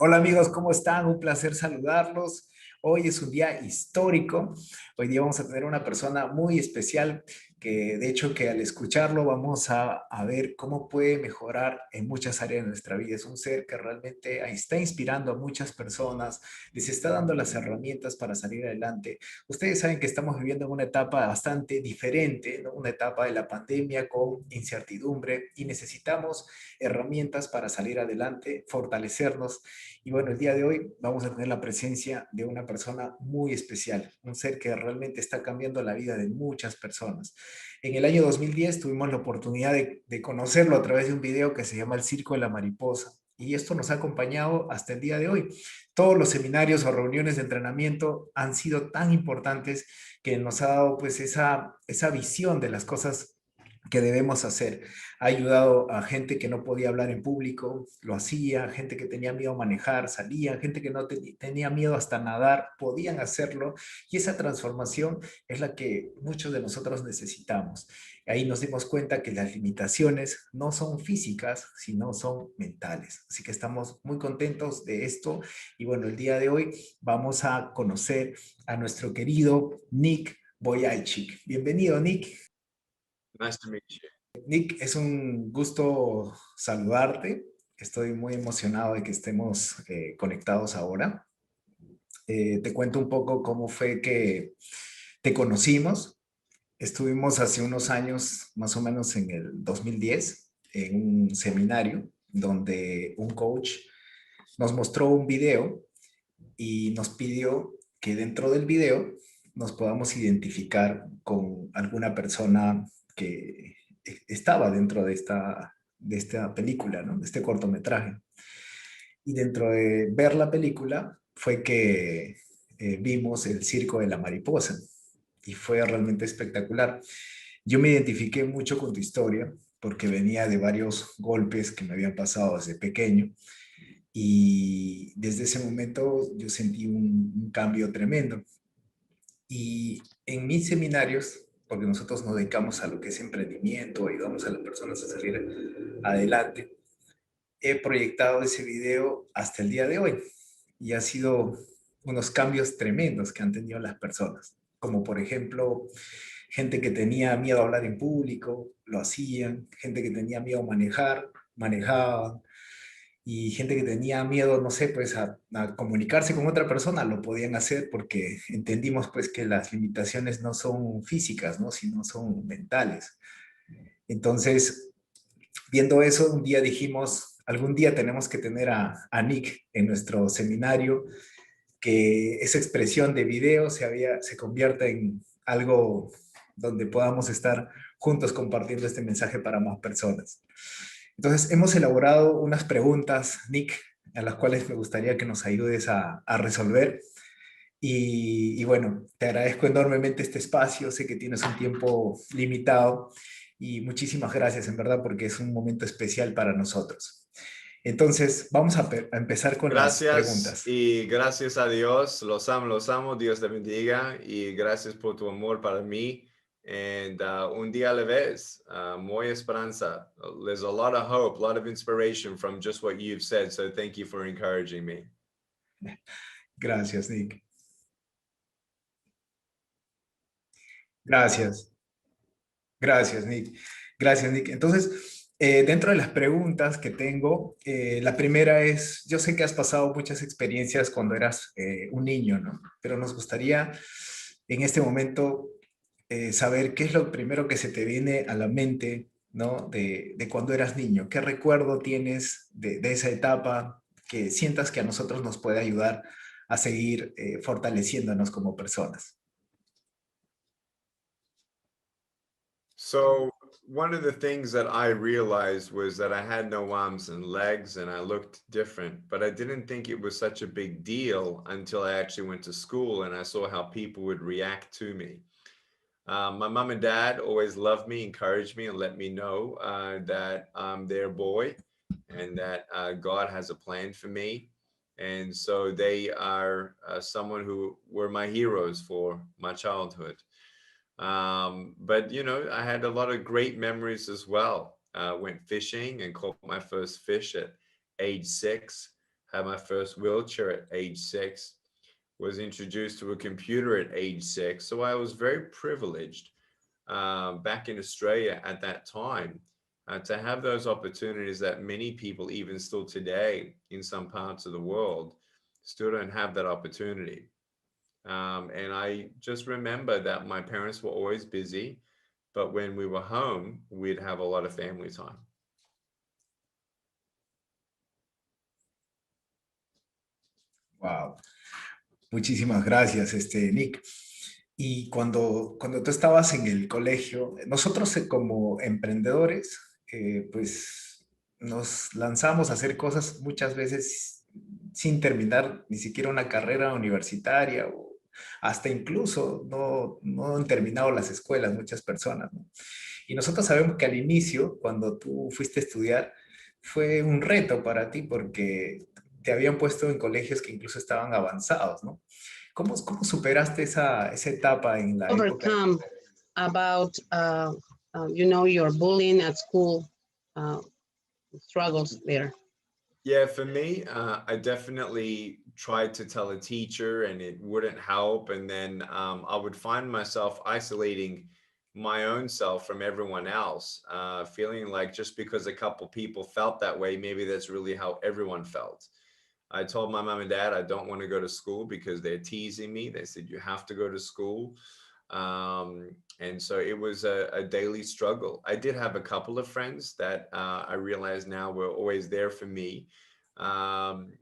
Hola amigos, ¿cómo están? Un placer saludarlos. Hoy es un día histórico. Hoy día vamos a tener una persona muy especial que de hecho que al escucharlo vamos a ver cómo puede mejorar en muchas áreas de nuestra vida. Es un ser que realmente está inspirando a muchas personas, les está dando las herramientas para salir adelante. Ustedes saben que estamos viviendo en una etapa bastante diferente, ¿no? Una etapa de la pandemia con incertidumbre y necesitamos herramientas para salir adelante, fortalecernos y bueno, el día de hoy vamos a tener la presencia de una persona muy especial, un ser que realmente está cambiando la vida de muchas personas. En el año 2010 tuvimos la oportunidad de conocerlo a través de un video que se llama El Circo de la Mariposa. Y esto nos ha acompañado hasta el día de hoy. Todos los seminarios o reuniones de entrenamiento han sido tan importantes que nos ha dado pues esa visión de las cosas que debemos hacer. Ha ayudado a gente que no podía hablar en público, lo hacía, gente que tenía miedo a manejar, salía, gente que no tenía miedo hasta nadar, podían hacerlo, y esa transformación es la que muchos de nosotros necesitamos. Ahí nos dimos cuenta que las limitaciones no son físicas, sino son mentales. Así que estamos muy contentos de esto, y bueno, el día de hoy vamos a conocer a nuestro querido Nick Vujicic. Bienvenido, Nick. Nice to meet you. Nick, es un gusto saludarte. Estoy muy emocionado de que estemos conectados ahora. Te cuento un poco cómo fue que te conocimos. Estuvimos hace unos años, más o menos en el 2010, en un seminario donde un coach nos mostró un video y nos pidió que dentro del video nos podamos identificar con alguna persona que estaba dentro de esta película, ¿no? De este cortometraje. Y dentro de ver la película fue que vimos el circo de la mariposa y fue realmente espectacular. Yo me identifiqué mucho con tu historia porque venía de varios golpes que me habían pasado desde pequeño y desde ese momento yo sentí un cambio tremendo. Y en mis seminarios, porque nosotros nos dedicamos a lo que es emprendimiento, ayudamos a las personas a salir adelante, he proyectado ese video hasta el día de hoy y ha sido unos cambios tremendos que han tenido las personas, como por ejemplo, gente que tenía miedo a hablar en público, lo hacían, gente que tenía miedo a manejar, manejaban, y gente que tenía miedo, no sé, pues a comunicarse con otra persona, lo podían hacer porque entendimos pues que las limitaciones no son físicas, ¿no? Sino son mentales. Entonces, viendo eso, un día dijimos, algún día tenemos que tener a Nick en nuestro seminario, que esa expresión de video se convierta en algo donde podamos estar juntos compartiendo este mensaje para más personas. Entonces, hemos elaborado unas preguntas, Nick, a las cuales me gustaría que nos ayudes a resolver. Y bueno, te agradezco enormemente este espacio, sé que tienes un tiempo limitado y muchísimas gracias en verdad porque es un momento especial para nosotros. Entonces, vamos a empezar con las Gracias preguntas. y gracias a Dios. Los amo. Dios te bendiga y gracias por tu amor para mí. And un día a la vez, muy esperanza. There's a lot of hope, a lot of inspiration from just what you've said. So thank you for encouraging me. Gracias, Nick. Gracias. Gracias, Nick. Gracias, Nick. Entonces, dentro de las preguntas que tengo, la primera es, yo sé que has pasado muchas experiencias cuando eras un niño, ¿no? Pero nos gustaría en este momento saber qué es lo primero que se te viene a la mente, ¿no? De cuando eras niño. ¿Qué recuerdo tienes de esa etapa que sientas que a nosotros nos puede ayudar a seguir fortaleciéndonos como personas? So one of the things that I realized was that I had no arms and legs and I looked different, but I didn't think it was such a big deal until I actually went to school and I saw how people would react to me. My mom and dad always loved me, encouraged me, and let me know that I'm their boy and that God has a plan for me. And so they are someone who were my heroes for my childhood. But you know, I had a lot of great memories as well. Went fishing and caught my first fish at age 6. had my first wheelchair at age 6, was introduced to a computer at age 6. So I was very privileged back in Australia at that time to have those opportunities that many people, even still today in some parts of the world, still don't have that opportunity. And I just remember that my parents were always busy, but when we were home, we'd have a lot of family time. Wow. Muchísimas gracias, Nick. Y cuando tú estabas en el colegio, nosotros como emprendedores, pues nos lanzamos a hacer cosas muchas veces sin terminar ni siquiera una carrera universitaria o hasta incluso no han terminado las escuelas muchas personas, ¿no? Y nosotros sabemos que al inicio, cuando tú fuiste a estudiar, fue un reto para ti porque te habían puesto en colegios que incluso estaban avanzados, ¿no? ¿Cómo superaste esa etapa en la época? Overcome about your bullying at school, uh, struggles there? Yeah, for me, I definitely tried to tell a teacher and it wouldn't help. And then I would find myself isolating my own self from everyone else, feeling like just because a couple people felt that way, maybe that's really how everyone felt. I told my mom and dad I don't want to go to school because they're teasing me. They said, you have to go to school. And so it was a daily struggle. I did have a couple of friends that I realize now were always there for me. And,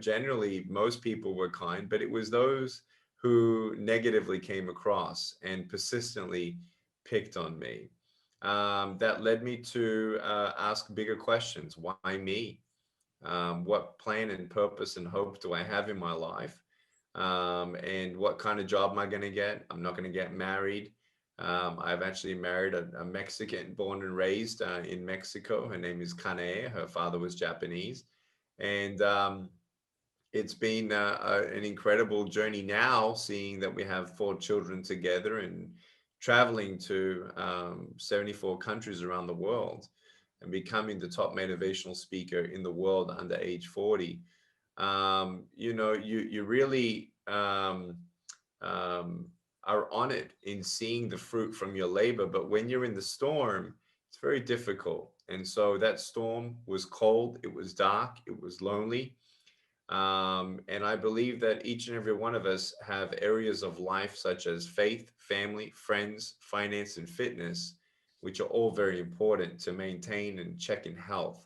generally most people were kind, but it was those who negatively came across and persistently picked on me. That led me to ask bigger questions. Why me? What plan and purpose and hope do I have in my life? And what kind of job am I going to get? I'm not going to get married. I've actually married a Mexican born and raised in Mexico. Her name is Kane. Her father was Japanese. And it's been an incredible journey now, seeing that we have 4 children together and traveling to 74 countries around the world and becoming the top motivational speaker in the world under age 40. You really are honored in seeing the fruit from your labor, but when you're in the storm, it's very difficult. And so that storm was cold, it was dark, it was lonely. And I believe that each and every one of us have areas of life such as faith, family, friends, finance, and fitness, which are all very important to maintain and check in health.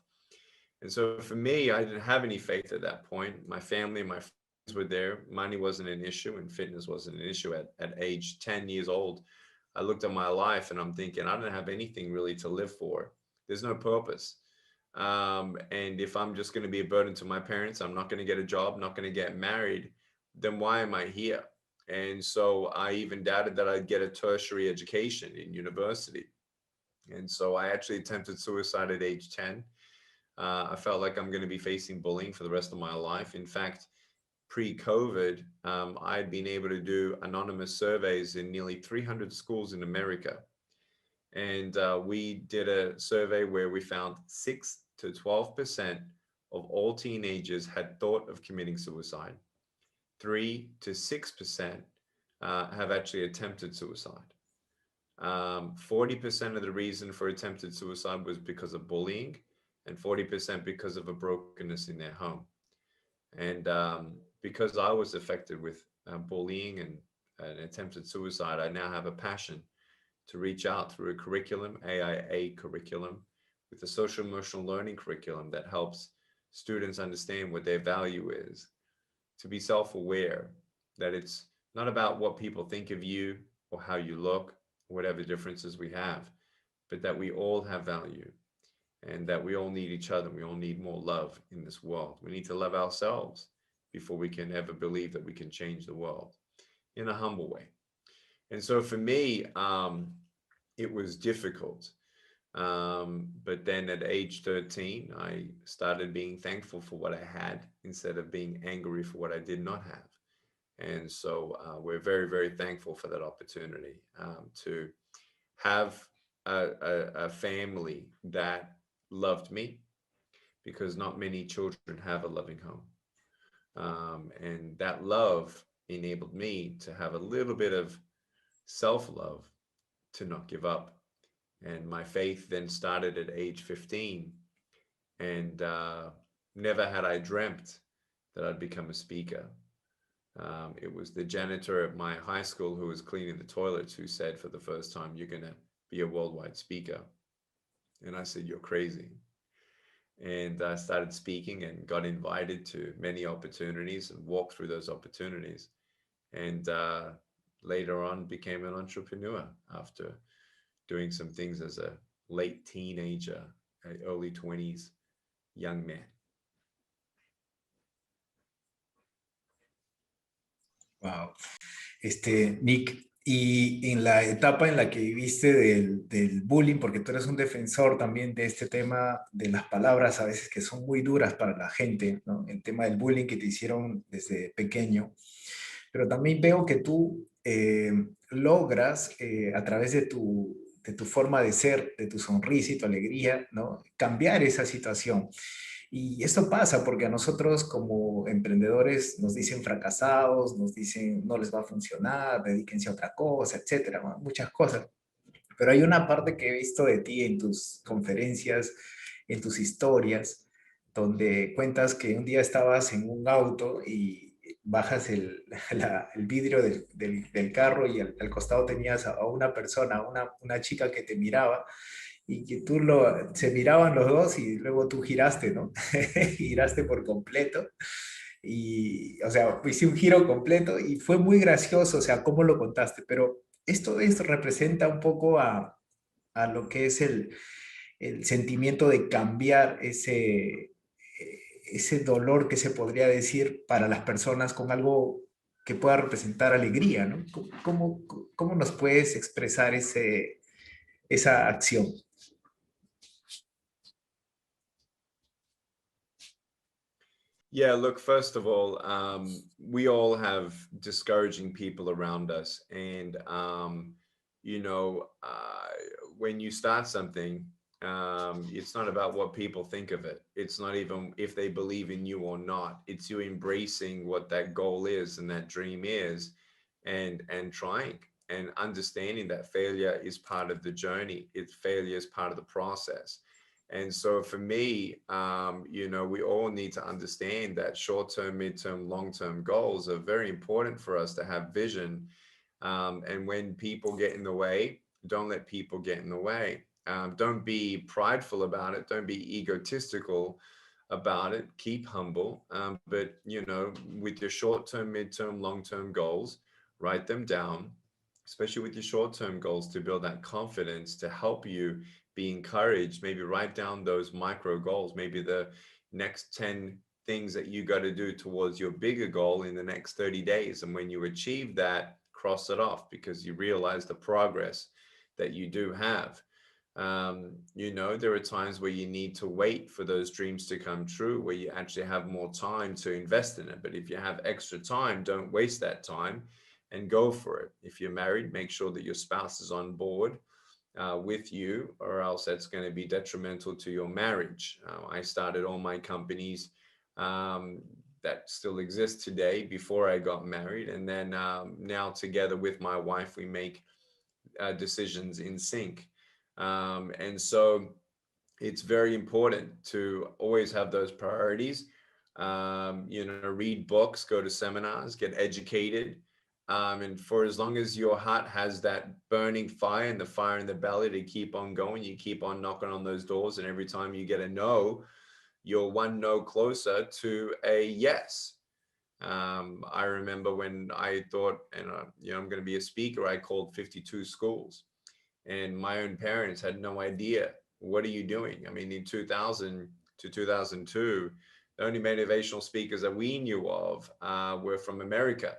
And so for me, I didn't have any faith at that point. My family and my friends were there. Money wasn't an issue and fitness wasn't an issue at age 10 years old. I looked at my life and I'm thinking, I don't have anything really to live for. There's no purpose. And if I'm just going to be a burden to my parents, I'm not going to get a job, not going to get married, then why am I here? And so I even doubted that I'd get a tertiary education in university. And so I actually attempted suicide at age 10. I felt like I'm going to be facing bullying for the rest of my life. In fact, pre-COVID, I'd been able to do anonymous surveys in nearly 300 schools in America. And we did a survey where we found 6 to 12% of all teenagers had thought of committing suicide. 3 to 6% have actually attempted suicide. 40% of the reason for attempted suicide was because of bullying, and 40% because of a brokenness in their home. And because I was affected with bullying and attempted suicide, I now have a passion to reach out through a curriculum, AIA curriculum, with a social emotional learning curriculum that helps students understand what their value is, to be self-aware, that it's not about what people think of you or how you look, whatever differences we have, but that we all have value and that we all need each other. We all need more love in this world. We need to love ourselves before we can ever believe that we can change the world in a humble way. And so for me, it was difficult. But then at age 13, I started being thankful for what I had instead of being angry for what I did not have. And so we're very, very thankful for that opportunity to have a family that loved me, because not many children have a loving home. And that love enabled me to have a little bit of self-love to not give up. And my faith then started at age 15. And never had I dreamt that I'd become a speaker. It was the janitor at my high school who was cleaning the toilets who said for the first time, "You're going to be a worldwide speaker." And I said, "You're crazy." And I started speaking and got invited to many opportunities and walked through those opportunities. And later on became an entrepreneur after doing some things as a late teenager, early 20s young man. Wow. Nick, y en la etapa en la que viviste del bullying, porque tú eres un defensor también de este tema de las palabras a veces que son muy duras para la gente, ¿no? El tema del bullying que te hicieron desde pequeño, pero también veo que tú logras a través de tu forma de ser, de tu sonrisa y tu alegría, ¿no? Cambiar esa situación. Y esto pasa porque a nosotros como emprendedores nos dicen fracasados, nos dicen no les va a funcionar, dedíquense a otra cosa, etcétera, ¿no? Muchas cosas. Pero hay una parte que he visto de ti en tus conferencias, en tus historias, donde cuentas que un día estabas en un auto y bajas el vidrio del carro y al costado tenías a una persona, una chica que te miraba y que se miraban los dos y luego tú giraste, ¿no? Giraste por completo y, o sea, hice un giro completo y fue muy gracioso, o sea, cómo lo contaste, pero esto representa un poco a lo que es el sentimiento de cambiar ese dolor que se podría decir para las personas con algo que pueda representar alegría, ¿no? ¿Cómo nos puedes expresar esa acción? Yeah, look, first of all, we all have discouraging people around us. And, you know, when you start something, it's not about what people think of it. It's not even if they believe in you or not. It's you embracing what that goal is and that dream is, and trying and understanding that failure is part of the journey. Failure is part of the process. And so for me, you know, we all need to understand that short-term, mid-term, long-term goals are very important for us to have vision. And when people get in the way, don't let people get in the way. Don't be prideful about it. Don't be egotistical about it. Keep humble. But, you know, with your short-term, mid-term, long-term goals, write them down, especially with your short-term goals, to build that confidence to help you be encouraged. Maybe write down those micro goals, maybe the next 10 things that you got to do towards your bigger goal in the next 30 days. And when you achieve that, cross it off because you realize the progress that you do have. You know, there are times where you need to wait for those dreams to come true, where you actually have more time to invest in it. But if you have extra time, don't waste that time and go for it. If you're married, make sure that your spouse is on board with you, or else that's going to be detrimental to your marriage. I started all my companies that still exist today before I got married. And then now together with my wife, we make decisions in sync. And so it's very important to always have those priorities. You know, read books, go to seminars, get educated. And for as long as your heart has that burning fire and the fire in the belly to keep on going, you keep on knocking on those doors. And every time you get a no, you're one no closer to a yes. I remember when I thought, you know, I'm going to be a speaker, I called 52 schools. And my own parents had no idea. What are you doing? I mean, in 2000 to 2002, the only motivational speakers that we knew of were from America.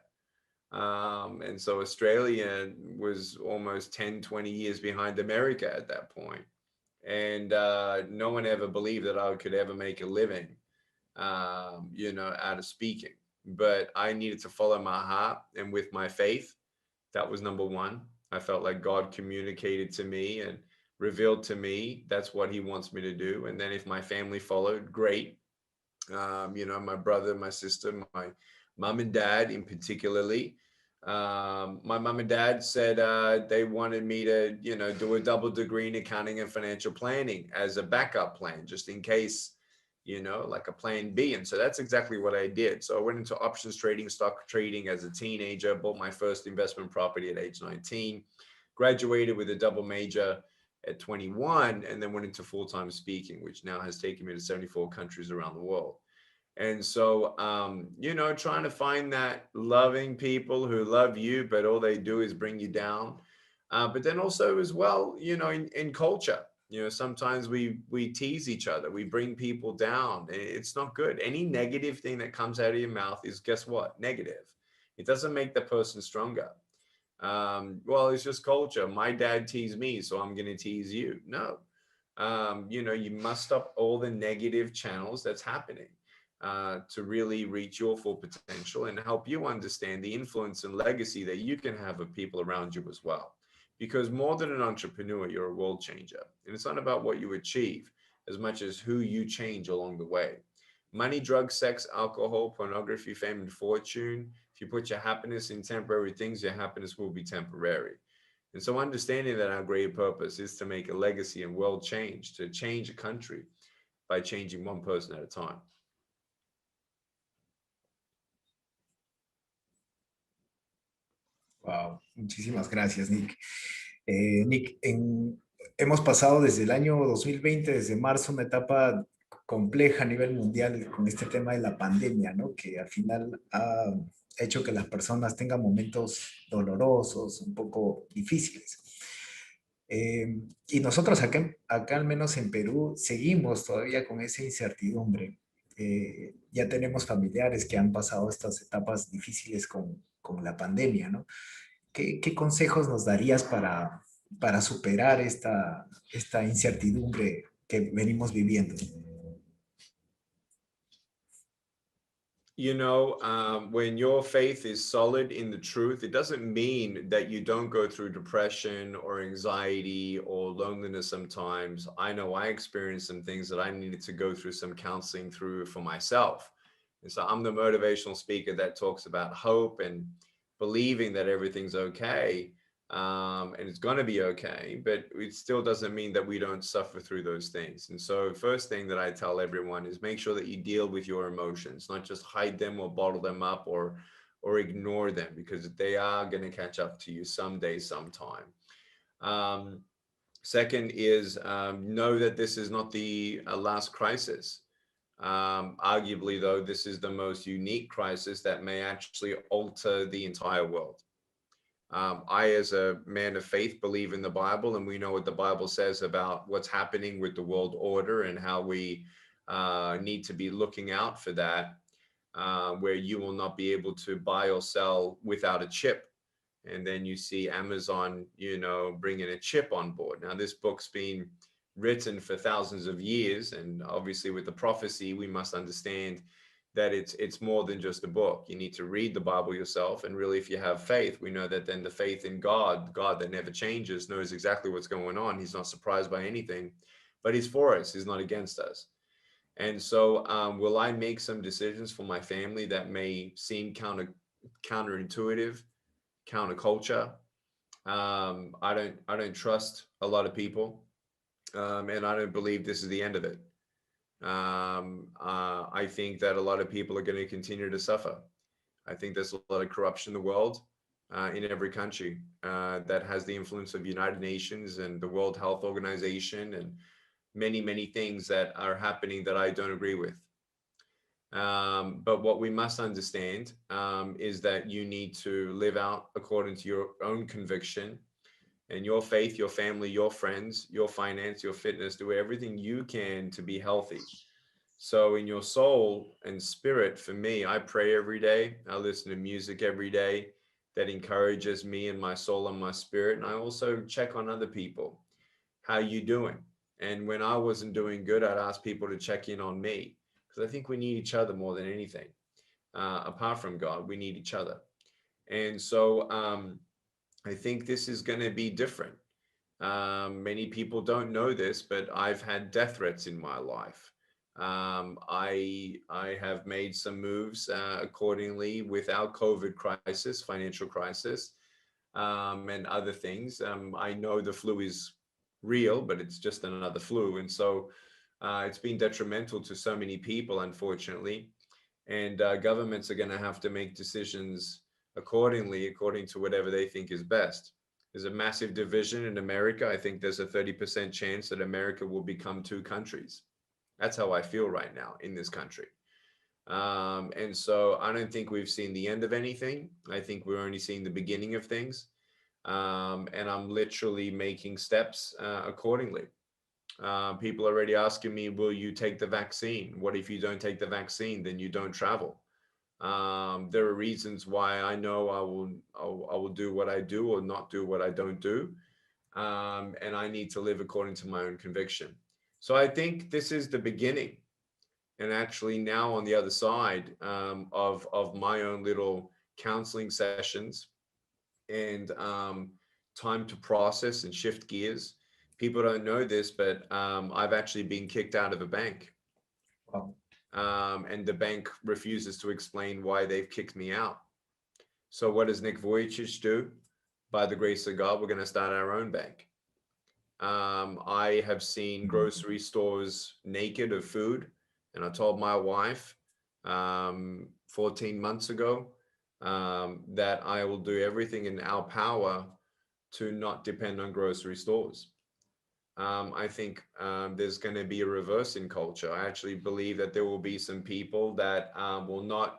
And so Australia was almost 10, 20 years behind America at that point. And no one ever believed that I could ever make a living, you know, out of speaking. But I needed to follow my heart, and with my faith, that was number one. I felt like God communicated to me and revealed to me that's what he wants me to do. And then if my family followed, great. You know, my brother, my sister, my mom and dad in particularly. My mom and dad said they wanted me to, you know, do a double degree in accounting and financial planning as a backup plan, just in case, you know, like a plan B. And so that's exactly what I did. So I went into options trading, stock trading as a teenager, bought my first investment property at age 19, graduated with a double major at 21, and then went into full-time speaking, which now has taken me to 74 countries around the world. And so, you know, trying to find that loving people who love you, but all they do is bring you down. But then also as well, you know, in culture, you know, sometimes we tease each other, we bring people down. It's not good. Any negative thing that comes out of your mouth is, guess what? Negative. It doesn't make the person stronger. Well, it's just culture. My dad teased me, so I'm going to tease you. No, you know, you must stop all the negative channels that's happening to really reach your full potential and help you understand the influence and legacy that you can have of people around you as well. Because more than an entrepreneur, you're a world changer. And it's not about what you achieve as much as who you change along the way. Money, drugs, sex, alcohol, pornography, fame, and fortune. If you put your happiness in temporary things, your happiness will be temporary. And so understanding that our greater purpose is to make a legacy and world change, to change a country by changing one person at a time. Wow, muchísimas gracias, Nick. Nick, hemos pasado desde el año 2020, desde marzo, una etapa compleja a nivel mundial con este tema de la pandemia, ¿no? Que al final ha hecho que las personas tengan momentos dolorosos, un poco difíciles. Y nosotros acá, al menos en Perú, seguimos todavía con esa incertidumbre. Ya tenemos familiares que han pasado estas etapas difíciles con la pandemia, ¿no? ¿Qué consejos nos darías para superar esta incertidumbre que venimos viviendo? You know, when your faith is solid in the truth, it doesn't mean that you don't go through depression or anxiety or loneliness sometimes. I know I experienced some things that I needed to go through some counseling through for myself. And so I'm the motivational speaker that talks about hope and believing that everything's okay. And it's going to be okay, but it still doesn't mean that we don't suffer through those things. And so first thing that I tell everyone is make sure that you deal with your emotions, not just hide them or bottle them up or ignore them, because they are going to catch up to you someday, sometime. Second is know that this is not the last crisis. Arguably, though, this is the most unique crisis that may actually alter the entire world. I, as a man of faith, believe in the Bible, and we know what the Bible says about what's happening with the world order and how we need to be looking out for that, where you will not be able to buy or sell without a chip. And then you see Amazon, you know, bringing a chip on board. Now, this book's been written for thousands of years, and obviously with the prophecy, we must understand that it's more than just a book. You need to read the Bible yourself. And really, if you have faith, we know that then the faith in God that never changes, knows exactly what's going on. He's not surprised by anything, but he's for us. He's not against us. And so will I make some decisions for my family that may seem counterintuitive, counterculture? I don't trust a lot of people, and I don't believe this is the end of it. I think that a lot of people are going to continue to suffer. I think there's a lot of corruption in the world, in every country, that has the influence of United Nations and the World Health Organization and many, many things that are happening that I don't agree with. But what we must understand is that you need to live out according to your own conviction and your faith, your family, your friends, your finance, your fitness. Do everything you can to be healthy. So in your soul and spirit, for me, I pray every day. I listen to music every day that encourages me and my soul and my spirit. And I also check on other people. How you doing? And when I wasn't doing good, I'd ask people to check in on me, because I think we need each other more than anything. Apart from God, we need each other. And so I think this is going to be different. Many people don't know this, but I've had death threats in my life. I have made some moves accordingly with our COVID crisis, financial crisis, and other things. I know the flu is real, but it's just another flu. And so it's been detrimental to so many people, unfortunately. And governments are going to have to make decisions accordingly, according to whatever they think is best. There's a massive division in America. I think there's a 30% chance that America will become two countries. That's how I feel right now in this country. And so I don't think we've seen the end of anything. I think we're only seeing the beginning of things. And I'm literally making steps accordingly. People are already asking me, will you take the vaccine? What if you don't take the vaccine? Then you don't travel. There are reasons why I know I will do what I do or not do what I don't do. And I need to live according to my own conviction. So I think this is the beginning. And actually now on the other side of my own little counseling sessions and time to process and shift gears. People don't know this, but I've actually been kicked out of a bank. Wow. And the bank refuses to explain why they've kicked me out. So what does Nick Vujicic do? By the grace of God, we're going to start our own bank. I have seen grocery stores naked of food. And I told my wife 14 months ago that I will do everything in our power to not depend on grocery stores. I think there's going to be a reverse in culture. I actually believe that there will be some people that will not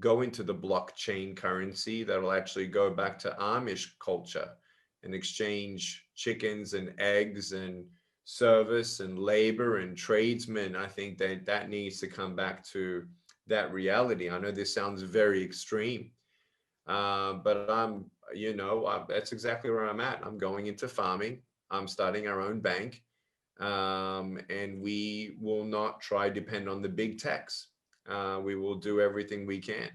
go into the blockchain currency, that will actually go back to Amish culture and exchange chickens and eggs and service and labor and tradesmen. I think that that needs to come back to that reality. I know this sounds very extreme, but that's exactly where I'm at. I'm going into farming. I'm starting our own bank, and we will not try to depend on the big techs. We will do everything we can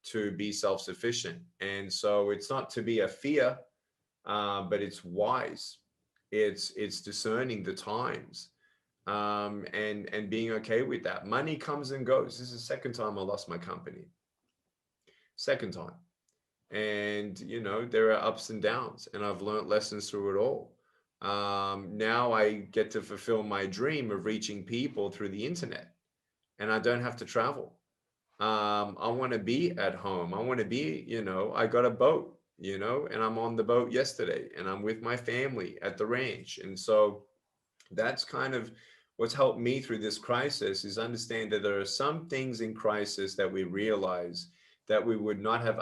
to be self-sufficient. And so it's not to be a fear, but it's wise. It's discerning the times, and being okay with that. Money comes and goes. This is the second time I lost my company. Second time. And there are ups and downs, and I've learned lessons through it all. Now I get to fulfill my dream of reaching people through the internet, and I don't have to travel. I want to be at home. I want to be, I got a boat, and I'm on the boat yesterday, and I'm with my family at the ranch. And so that's kind of what's helped me through this crisis, is understand that there are some things in crisis that we realize that we would not have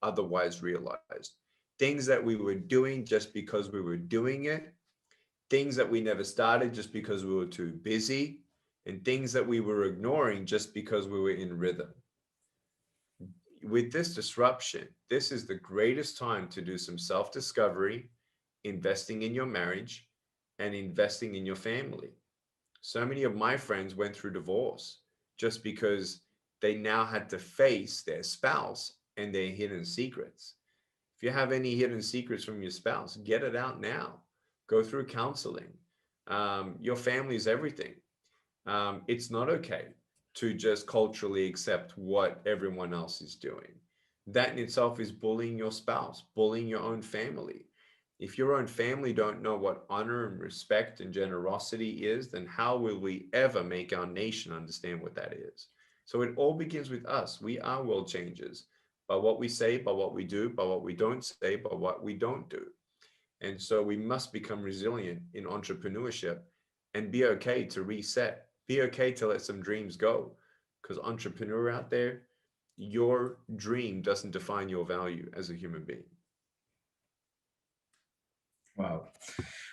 otherwise realized. Things that we were doing just because we were doing it, things that we never started just because we were too busy, and things that we were ignoring just because we were in rhythm. With this disruption, this is the greatest time to do some self-discovery, investing in your marriage and investing in your family. So many of my friends went through divorce just because they now had to face their spouse and their hidden secrets. If you have any hidden secrets from your spouse, get it out now. Go through counseling. Your family is everything. It's not okay to just culturally accept what everyone else is doing. That in itself is bullying your spouse, bullying your own family. If your own family don't know what honor and respect and generosity is, then how will we ever make our nation understand what that is? So it all begins with us. We are world changers by what we say, by what we do, by what we don't say, by what we don't do. And so we must become resilient in entrepreneurship and be okay to reset, be okay to let some dreams go. Because entrepreneur out there, your dream doesn't define your value as a human being. Wow.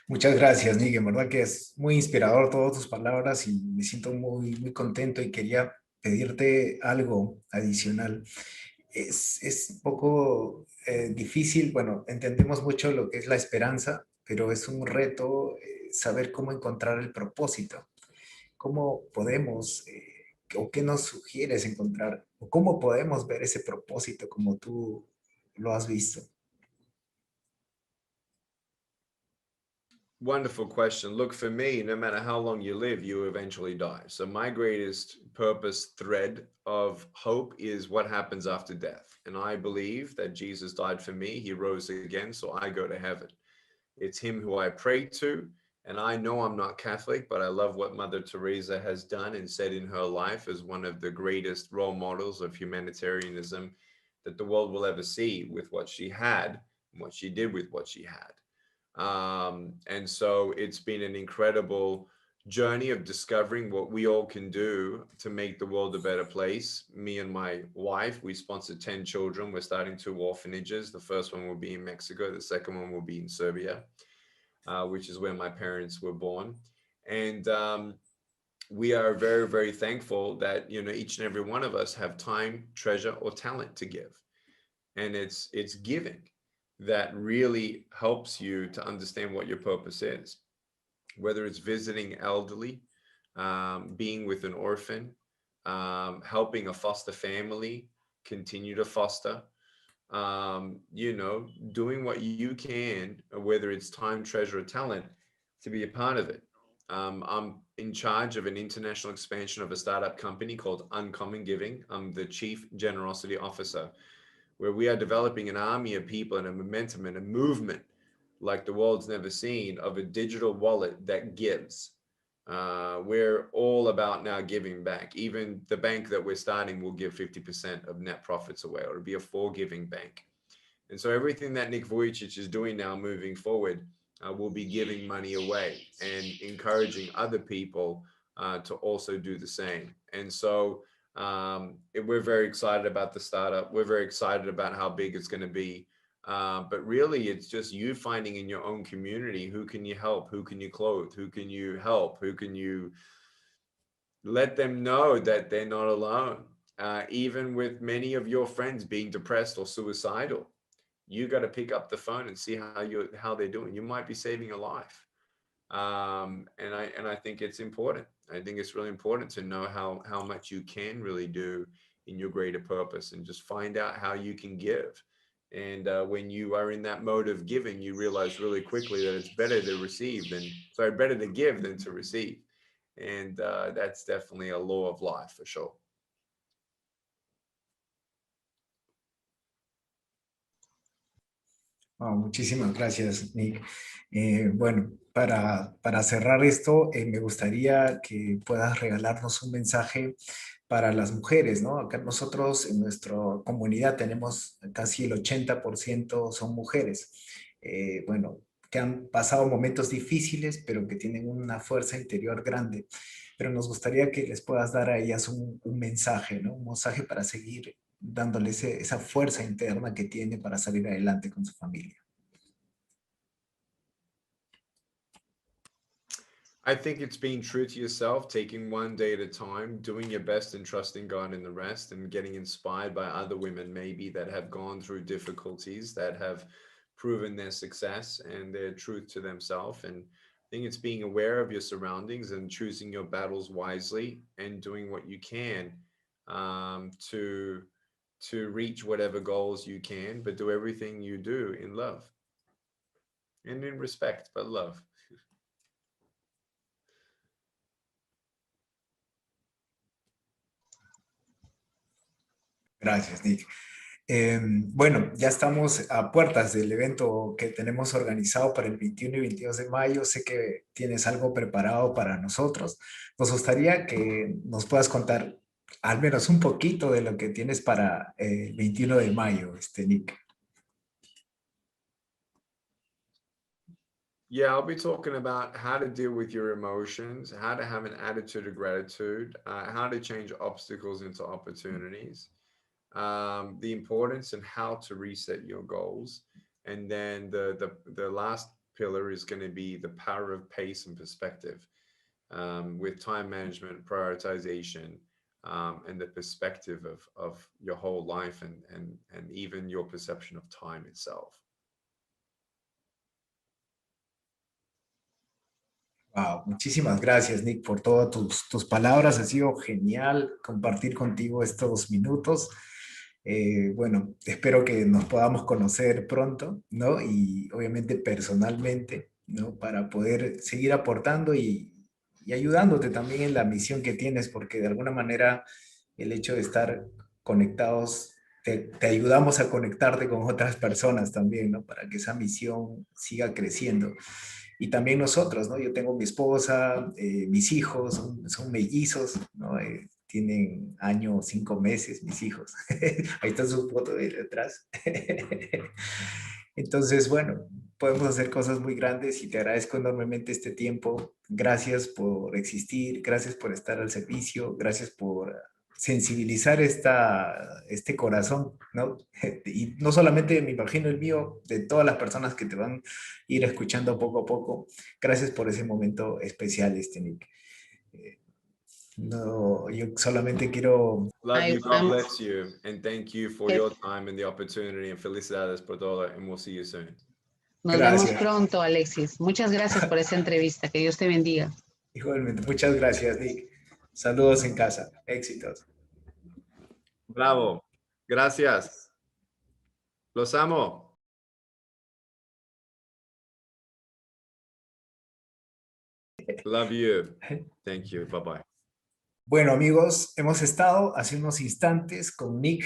Muchas gracias, Nick. En verdad que es muy inspirador todas tus palabras y me siento muy, muy contento y quería pedirte algo adicional. Es un poco difícil, bueno, entendemos mucho lo que es la esperanza, pero es un reto saber cómo encontrar el propósito. ¿Cómo podemos, o qué nos sugieres encontrar, o cómo podemos ver ese propósito como tú lo has visto? Wonderful question. Look, for me, no matter how long you live, you eventually die. So my greatest purpose thread of hope is what happens after death. And I believe that Jesus died for me. He rose again, so I go to heaven. It's him who I pray to. And I know I'm not Catholic, but I love what Mother Teresa has done and said in her life as one of the greatest role models of humanitarianism that the world will ever see, with what she had and what she did with what she had. And so it's been an incredible journey of discovering what we all can do to make the world a better place. Me and my wife, we sponsored 10 children. We're starting 2 orphanages. The first one will be in Mexico. The second one will be in Serbia, which is where my parents were born. And we are very, very thankful that, you know, each and every one of us have time, treasure, or talent to give. And it's giving that really helps you to understand what your purpose is, whether it's visiting elderly, being with an orphan, helping a foster family continue to foster, you know, doing what you can, whether it's time, treasure, or talent, to be a part of it. I'm in charge of an international expansion of a startup company called Uncommon Giving. I'm the Chief Generosity Officer, where we are developing an army of people and a momentum and a movement like the world's never seen of a digital wallet that gives. We're all about now giving back. Even the bank that we're starting will give 50% of net profits away, or it'll be a forgiving bank. And so everything that Nick Vujicic is doing now moving forward will be giving money away and encouraging other people to also do the same. And so we're very excited about the startup. We're very excited about how big it's going to be. But really, it's just you finding in your own community, who can you help? Who can you clothe? Who can you help? Who can you let them know that they're not alone? Even with many of your friends being depressed or suicidal, you got to pick up the phone and see how they're doing. You might be saving a life. And I think it's important. I think it's really important to know how much you can really do in your greater purpose, and just find out how you can give. And when you are in that mode of giving, you realize really quickly that it's better to better to give than to receive. And that's definitely a law of life for sure. Oh, muchísimas gracias, Nick. Bueno, para cerrar esto, me gustaría que puedas regalarnos un mensaje para las mujeres, ¿no? Acá nosotros en nuestra comunidad tenemos casi el 80% son mujeres. Bueno, que han pasado momentos difíciles, pero que tienen una fuerza interior grande. Pero nos gustaría que les puedas dar a ellas un mensaje, ¿no? Un mensaje para seguir dándole esa fuerza interna que tiene para salir adelante con su familia. I think it's being true to yourself, taking one day at a time, doing your best and trusting God in the rest, and getting inspired by other women maybe that have gone through difficulties, that have proven their success and their truth to themselves. And I think it's being aware of your surroundings and choosing your battles wisely and doing what you can to reach whatever goals you can, but do everything you do in love and in respect, but love. Gracias, Nick. Bueno, ya estamos a puertas del evento que tenemos organizado para el 21 y 22 de mayo. Sé que tienes algo preparado para nosotros. Nos gustaría que nos puedas contar al menos un poquito de lo que tienes para el 21 de mayo, Nick. Yeah, I'll be talking about how to deal with your emotions, how to have an attitude of gratitude, how to change obstacles into opportunities, the importance and how to reset your goals. And then the last pillar is going to be the power of pace and perspective, with time management, prioritization, and the perspective of your whole life, and even your perception of time itself. Wow, muchísimas gracias, Nick, por todas tus palabras. Ha sido genial compartir contigo estos minutos. Bueno, espero que nos podamos conocer pronto, ¿no? Y obviamente personalmente. ¿no? Para poder seguir aportando y ayudándote también en la misión que tienes, porque de alguna manera el hecho de estar conectados, te ayudamos a conectarte con otras personas también, ¿no? Para que esa misión siga creciendo. Y también nosotros, ¿no? Yo tengo mi esposa, mis hijos, son mellizos, ¿no? Tienen año, 5 meses, mis hijos. Ahí está su foto de detrás. Entonces, bueno, podemos hacer cosas muy grandes y te agradezco enormemente este tiempo. Gracias por existir, gracias por estar al servicio, gracias por sensibilizar este corazón, ¿no? Y no solamente me imagino el mío, de todas las personas que te van a ir escuchando poco a poco. Gracias por ese momento especial, Nick. No, yo solamente quiero... Love you, God bless you, and thank you for your time and the opportunity, and felicidades por todo, and we'll see you soon. Nos vemos pronto, Alexis. Muchas gracias por esta entrevista. Que Dios te bendiga. Igualmente, muchas gracias, Nick. Saludos en casa. Éxitos. Bravo. Gracias. Los amo. Love you. Thank you. Bye-bye. Bueno, amigos, hemos estado hace unos instantes con Nick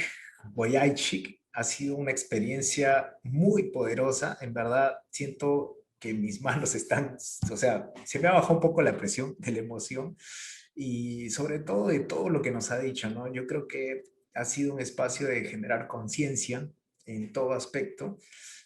Vujicic. Ha sido una experiencia muy poderosa. En verdad, siento que mis manos están, o sea, se me ha bajado un poco la presión de la emoción y sobre todo de todo lo que nos ha dicho, ¿no? Yo creo que ha sido un espacio de generar conciencia en todo aspecto,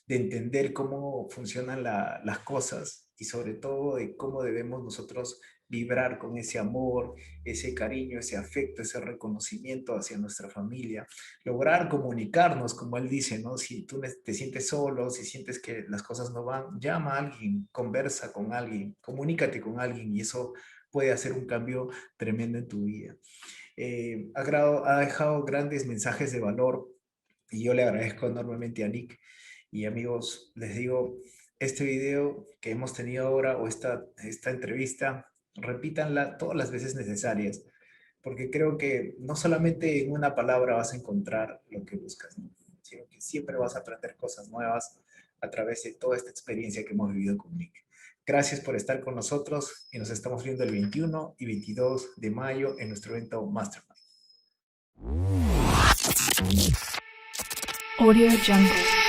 de entender cómo funcionan las cosas y sobre todo de cómo debemos nosotros vibrar con ese amor, ese cariño, ese afecto, ese reconocimiento hacia nuestra familia, lograr comunicarnos, como él dice, ¿no? Si tú te sientes solo, si sientes que las cosas no van, llama a alguien, conversa con alguien, comunícate con alguien y eso puede hacer un cambio tremendo en tu vida. Ha dejado grandes mensajes de valor y yo le agradezco enormemente a Nick. Y amigos, les digo, este video que hemos tenido ahora o esta entrevista, repítanla todas las veces necesarias, porque creo que no solamente en una palabra vas a encontrar lo que buscas, ¿no? Sino que siempre vas a aprender cosas nuevas a través de toda esta experiencia que hemos vivido con Nick. Gracias por estar con nosotros y nos estamos viendo el 21 y 22 de mayo en nuestro evento Mastermind. Audio Jungle.